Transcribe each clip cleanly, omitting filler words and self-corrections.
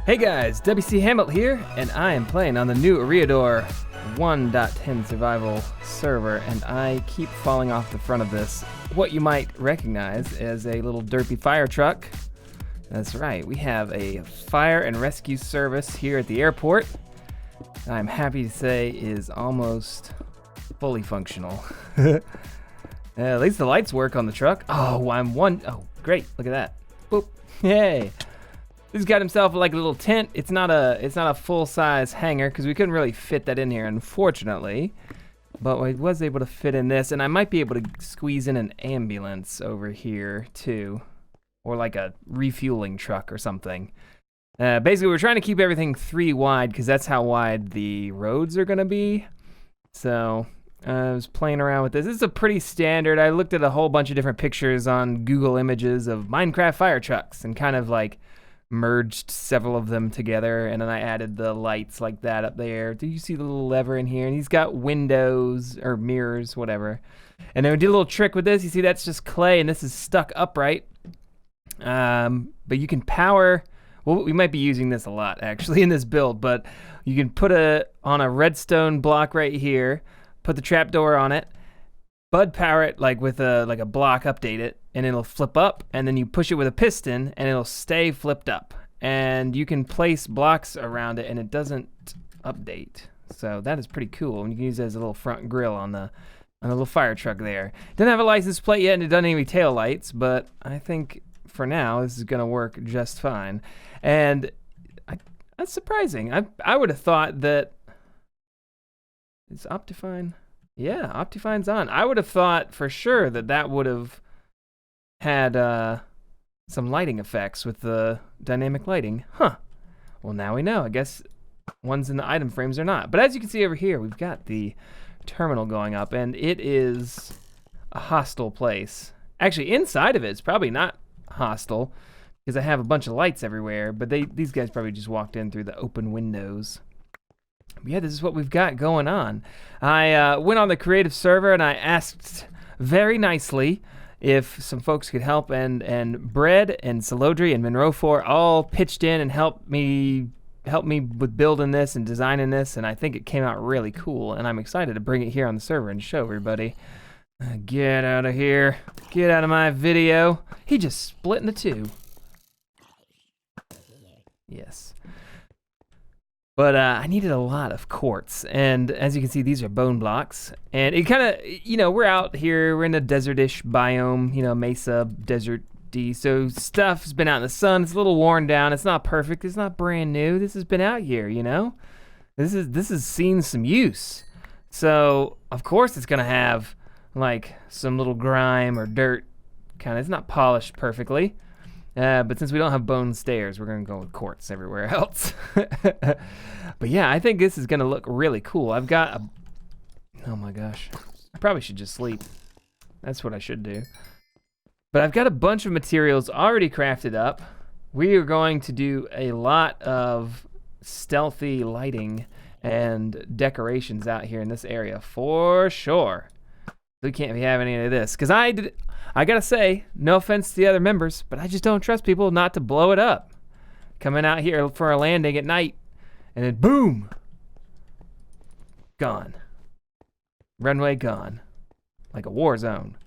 Hey guys, WC Hamlet here, and I am playing on the new Eriador 1.10 survival server, and I keep falling off the front of this. What you might recognize as a little derpy fire truck. That's right, we have a fire and rescue service here at the airport. I'm happy to say is almost fully functional. At least the lights work on the truck. Oh, oh, great, look at that. Boop, yay. He's got himself like a little tent. It's not a full-size hangar because we couldn't really fit that in here, unfortunately. But I was able to fit in this, and I might be able to squeeze in an ambulance over here too, or like a refueling truck or something. Basically, we're trying to keep everything 3 wide because that's how wide the roads are gonna be. So I was playing around with this. This is a pretty standard. I looked at a whole bunch of different pictures on Google Images of Minecraft fire trucks and kind of like merged several of them together, and then I added the lights like that up there. Do you see the little lever in here? And he's got windows or mirrors, whatever. And then we did a little trick with this. You see that's just clay, and this is stuck upright. But you can power, well, we might be using this a lot actually in this build, but you can put on a redstone block right here, put the trapdoor on it, bud power it like with a block, update it, and it'll flip up, and then you push it with a piston and it'll stay flipped up, and you can place blocks around it and it doesn't update. So that is pretty cool, and you can use it as a little front grille on the little fire truck there. Doesn't have a license plate yet, and it doesn't have any tail lights, but I think for now this is gonna work just fine. And that's surprising. I would have thought that is Optifine. Yeah, Optifine's on. I would have thought for sure that would have had some lighting effects with the dynamic lighting. Huh. Well, now we know. I guess ones in the item frames are not. But as you can see over here, we've got the terminal going up, and it is a hostile place. Actually, inside of it's probably not hostile because I have a bunch of lights everywhere, but these guys probably just walked in through the open windows. But yeah, this is what we've got going on. I went on the creative server and I asked very nicely if some folks could help, and Bread and Solodri and Monroe4 all pitched in and helped me with building this and designing this, and I think it came out really cool, and I'm excited to bring it here on the server and show everybody. Get out of here. Get out of my video. He just split into 2. Yes. But I needed a lot of quartz, and as you can see, these are bone blocks. And it kind of, we're out here, we're in a desert-ish biome, mesa, desert-y, so stuff's been out in the sun, it's a little worn down, it's not perfect, it's not brand new, this has been out here, This has seen some use. So, of course it's gonna have, like, some little grime or dirt, it's not polished perfectly. But since we don't have bone stairs, we're going to go with quartz everywhere else. But yeah, I think this is going to look really cool. I've got oh my gosh. I probably should just sleep. That's what I should do. But I've got a bunch of materials already crafted up. We are going to do a lot of stealthy lighting and decorations out here in this area for sure. We can't be having any of this, because I gotta say, no offense to the other members, but I just don't trust people not to blow it up. Coming out here for a landing at night, and then boom! Gone. Runway gone. Like a war zone.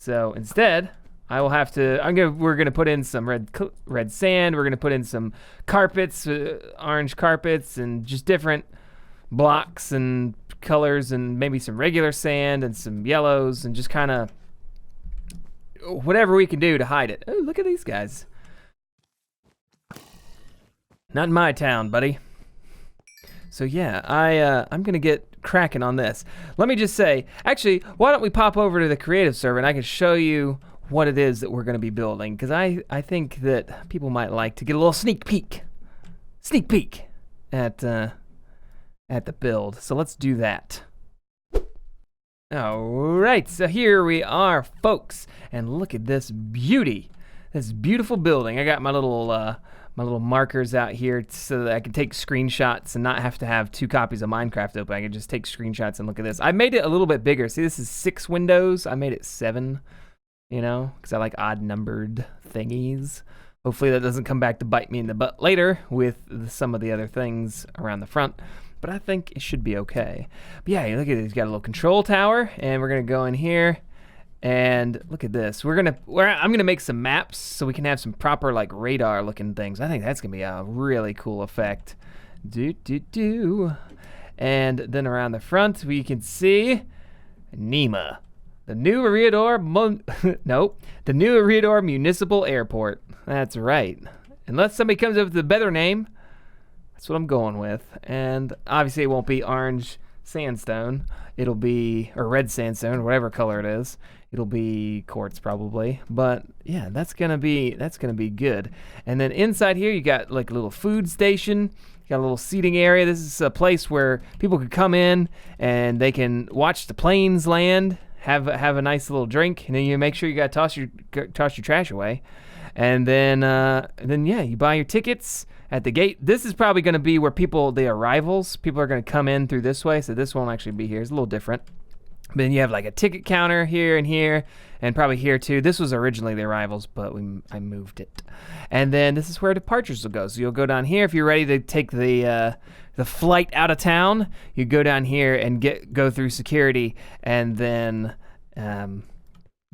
So instead, I will have to, we're gonna put in some red sand, we're gonna put in some carpets, orange carpets, and just different blocks and colors, and maybe some regular sand and some yellows, and just kind of whatever we can do to hide it. Oh, look at these guys. Not in my town, buddy. So yeah, I'm gonna get cracking on this. Let me just say, actually, why don't we pop over to the creative server and I can show you what it is that we're gonna be building, because I think that people might like to get a little sneak peek at the build. So let's do that. All right, so here we are, folks, and look at this beauty, this beautiful building. I got my little markers out here so that I can take screenshots and not have to have 2 copies of Minecraft open. I can just take screenshots and look at this. I made it a little bit bigger. See, this is 6 windows. I made it 7, because I like odd numbered thingies. Hopefully that doesn't come back to bite me in the butt later with some of the other things around the front. But I think it should be okay. But yeah, look at it. He's got a little control tower, and we're gonna go in here, and look at this. I'm gonna make some maps so we can have some proper like radar looking things. I think that's gonna be a really cool effect. And then around the front we can see NEMA, the new Eriador the new Eriador Municipal Airport. That's right. Unless somebody comes up with a better name, that's what I'm going with. And obviously it won't be orange sandstone. It'll be, or red sandstone, whatever color it is. It'll be quartz probably. But yeah, that's gonna be good. And then inside here you got like a little food station. You got a little seating area. This is a place where people could come in and they can watch the planes land, have a nice little drink, and then you make sure you gotta toss your trash away. And then yeah, you buy your tickets at the gate. This is probably going to be where the arrivals, people are going to come in through this way, so this won't actually be here. It's a little different. But then you have like a ticket counter here, and probably here too. This was originally the arrivals, but I moved it. And then this is where departures will go. So you'll go down here if you're ready to take the flight out of town. You go down here and go through security, and then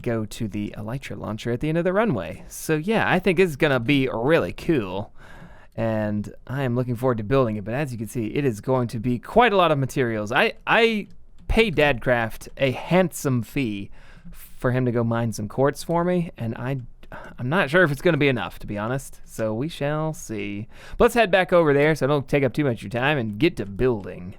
go to the elytra launcher at the end of the runway. So yeah, I think it's gonna be really cool, and I am looking forward to building it. But as you can see, it is going to be quite a lot of materials. I paid Dadcraft a handsome fee for him to go mine some quartz for me, and I'm not sure if it's gonna be enough, to be honest. So we shall see. But let's head back over there so I don't take up too much of your time and get to building.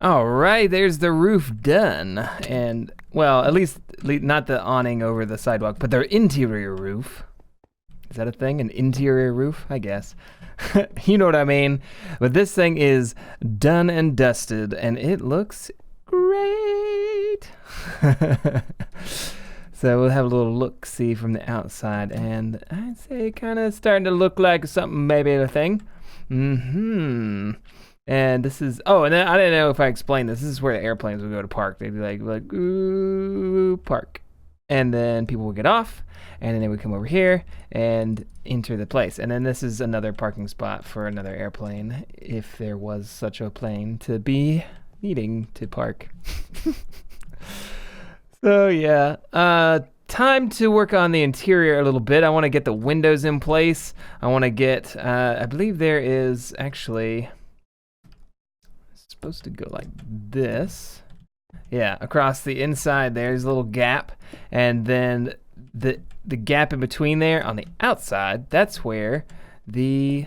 All right, there's the roof done. And, well, at least not the awning over the sidewalk, but their interior roof. Is that a thing? An interior roof? I guess. You know what I mean. But this thing is done and dusted, and it looks great. So we'll have a little look-see from the outside, and I'd say kind of starting to look like something, maybe a thing. And this is, and then I didn't know if I explained this. This is where the airplanes would go to park. They'd be like, ooh, park. And then people would get off, and then they would come over here and enter the place. And then this is another parking spot for another airplane, if there was such a plane to be needing to park. So yeah, time to work on the interior a little bit. I want to get the windows in place. I want to get, I believe there is actually, supposed to go like this. Yeah, across the inside there's a little gap, and then the gap in between there on the outside, that's where the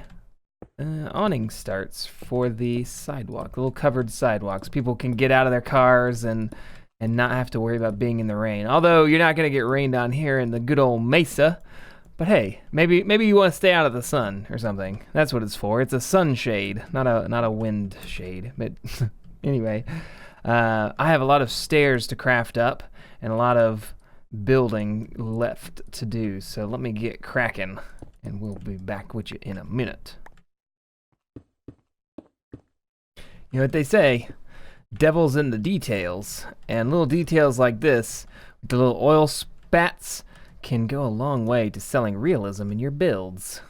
awning starts for the sidewalk, little covered sidewalks. People can get out of their cars and not have to worry about being in the rain. Although you're not going to get rained on here in the good old Mesa. But hey, maybe you want to stay out of the sun or something. That's what it's for. It's a sunshade, not a wind shade. But anyway, I have a lot of stairs to craft up and a lot of building left to do. So let me get cracking, and we'll be back with you in a minute. You know what they say? Devil's in the details. And little details like this, with the little oil spats, can go a long way to selling realism in your builds.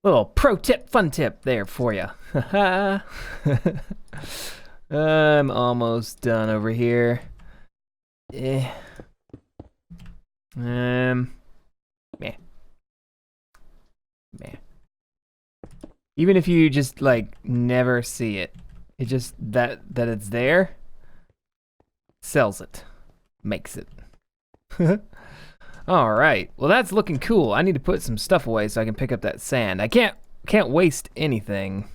Little pro tip, fun tip there for you. I'm almost done over here. Meh. Even if you just like never see it, it just that it's there sells it, makes it. All right, well that's looking cool. I need to put some stuff away so I can pick up that sand. I can't waste anything.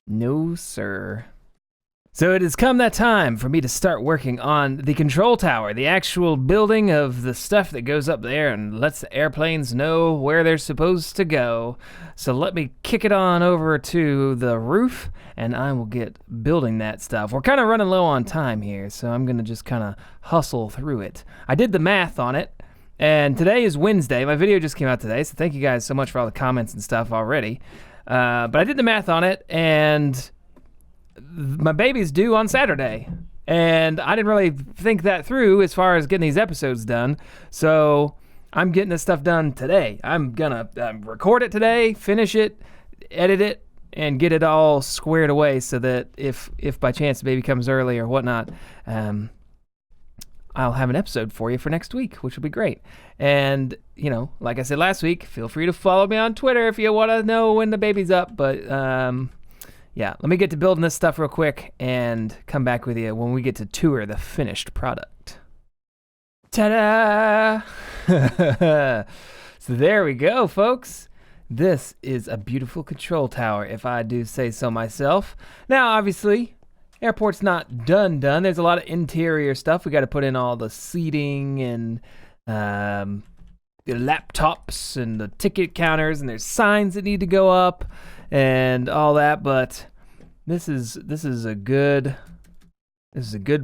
No, sir. So it has come that time for me to start working on the control tower, the actual building of the stuff that goes up there and lets the airplanes know where they're supposed to go. So let me kick it on over to the roof, and I will get building that stuff. We're kind of running low on time here, so I'm going to just kind of hustle through it. I did the math on it, and today is Wednesday. My video just came out today, so thank you guys so much for all the comments and stuff already. But I did the math on it, and my baby's due on Saturday, and I didn't really think that through as far as getting these episodes done, so I'm getting this stuff done today. I'm gonna record it today, finish it, edit it, and get it all squared away so that if by chance the baby comes early or whatnot, I'll have an episode for you for next week, which will be great. And, you know, like I said last week, feel free to follow me on Twitter if you want to know when the baby's up, but yeah, let me get to building this stuff real quick and come back with you when we get to tour the finished product. Ta-da! So there we go, folks. This is a beautiful control tower, if I do say so myself. Now, obviously, airport's not done. There's a lot of interior stuff. We got to put in all the seating and the laptops and the ticket counters, and there's signs that need to go up and all that, but this is a good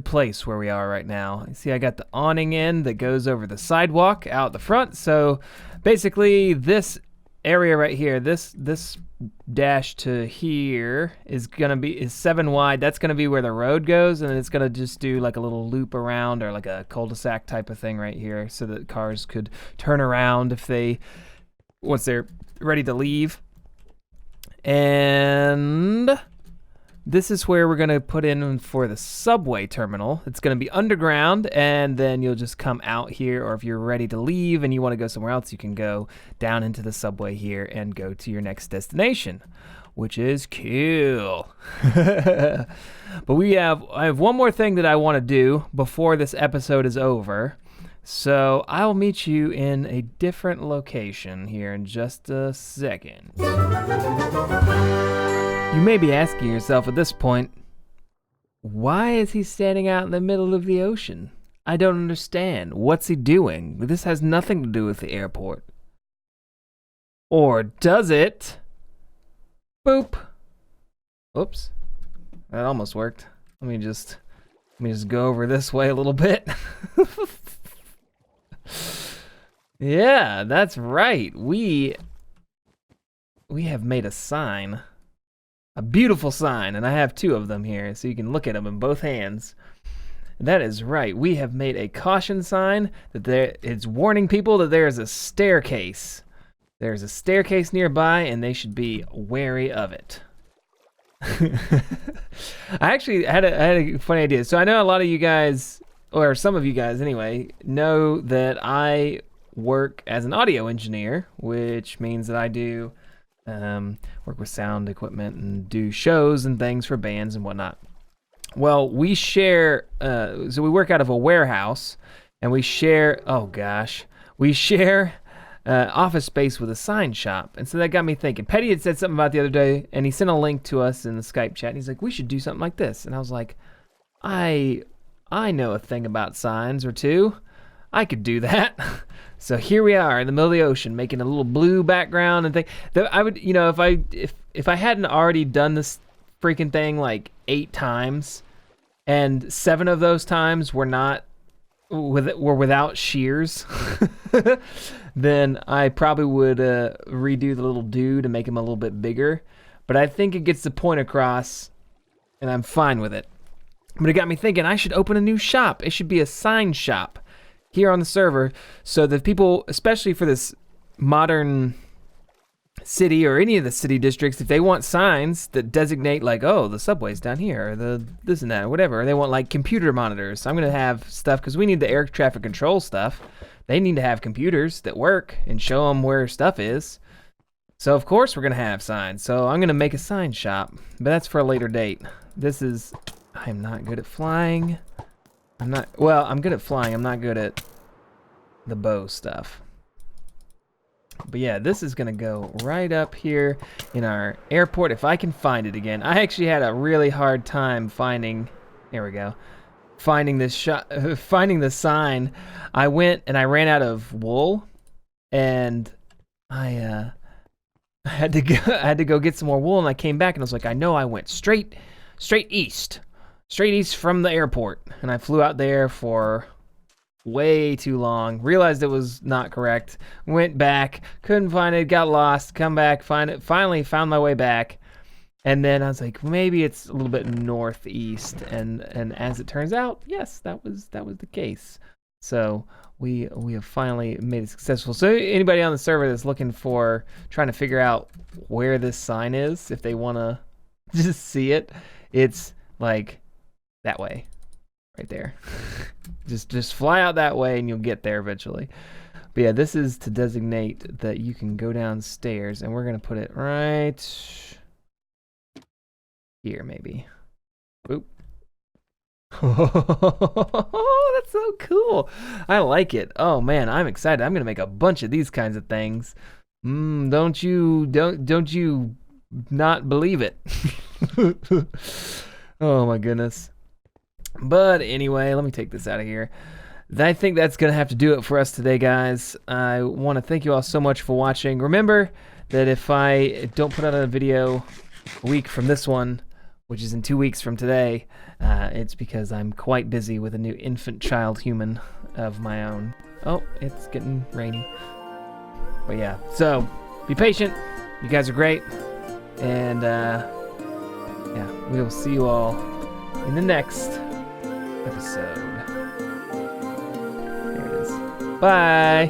place where we are right now. You see, I got the awning in that goes over the sidewalk out the front. So basically, this area right here, this dash to here is 7 wide. That's gonna be where the road goes, and it's gonna just do like a little loop around, or like a cul-de-sac type of thing right here, so that cars could turn around once they're ready to leave. And this is where we're gonna put in for the subway terminal. It's gonna be underground, and then you'll just come out here, or if you're ready to leave and you wanna go somewhere else, you can go down into the subway here and go to your next destination, which is cool. But I have one more thing that I wanna do before this episode is over. So I'll meet you in a different location here in just a second. You may be asking yourself at this point, why is he standing out in the middle of the ocean? I don't understand. What's he doing? This has nothing to do with the airport. Or does it? Boop. Oops. That almost worked. Let me just go over this way a little bit. Yeah, that's right. We have made a sign. A beautiful sign, and I have 2 of them here, so you can look at them in both hands. That is right. We have made a caution sign that it's warning people that there is a staircase. There's a staircase nearby, and they should be wary of it. I actually had a funny idea. So I know a lot of you guys, or some of you guys anyway, know that I work as an audio engineer, which means that I do work with sound equipment and do shows and things for bands and whatnot. Well, we share, so we work out of a warehouse, and we share office space with a sign shop. And so that got me thinking. Petty had said something about the other day, and he sent a link to us in the Skype chat, and he's like, we should do something like this. And I was like, I know a thing about signs or two. I could do that. So here we are in the middle of the ocean, making a little blue background and thing. I would, you know, if I hadn't already done this freaking thing like 8 times, and 7 of those times were without shears, then I probably would redo the little dude and make him a little bit bigger. But I think it gets the point across, and I'm fine with it. But it got me thinking, I should open a new shop. It should be a sign shop here on the server, so that people, especially for this modern city or any of the city districts, if they want signs that designate like, oh, the subway's down here, or the this and that, or whatever, or they want like computer monitors. So I'm gonna have stuff, because we need the air traffic control stuff. They need to have computers that work and show them where stuff is. So of course we're gonna have signs. So I'm gonna make a sign shop, but that's for a later date. I'm not good at flying. I'm good at flying. I'm not good at the bow stuff. But yeah, this is gonna go right up here in our airport if I can find it again. I actually had a really hard time finding, there we go, finding this finding the sign. I went and I ran out of wool, and I had to go get some more wool, and I came back and I was like, I know I went straight east from the airport, and I flew out there for way too long, realized it was not correct, went back, couldn't find it, got lost, come back, find it, finally found my way back, and then I was like, maybe it's a little bit northeast, and as it turns out, yes, that was the case. So we have finally made it successful. So anybody on the server that's looking for, trying to figure out where this sign is, if they want to just see it, it's like that way, right there. Just fly out that way and you'll get there eventually. But yeah, this is to designate that you can go downstairs, and we're gonna put it right here, maybe. Oop. Oh, that's so cool. I like it. Oh man, I'm excited. I'm gonna make a bunch of these kinds of things. Don't you not believe it? Oh my goodness. But anyway, let me take this out of here. I think that's going to have to do it for us today, guys. I want to thank you all so much for watching. Remember that if I don't put out a video a week from this one, which is in 2 weeks from today, it's because I'm quite busy with a new infant child human of my own. Oh, it's getting rainy. But yeah, so be patient. You guys are great. And yeah, we will see you all in the next episode. There it is. Bye.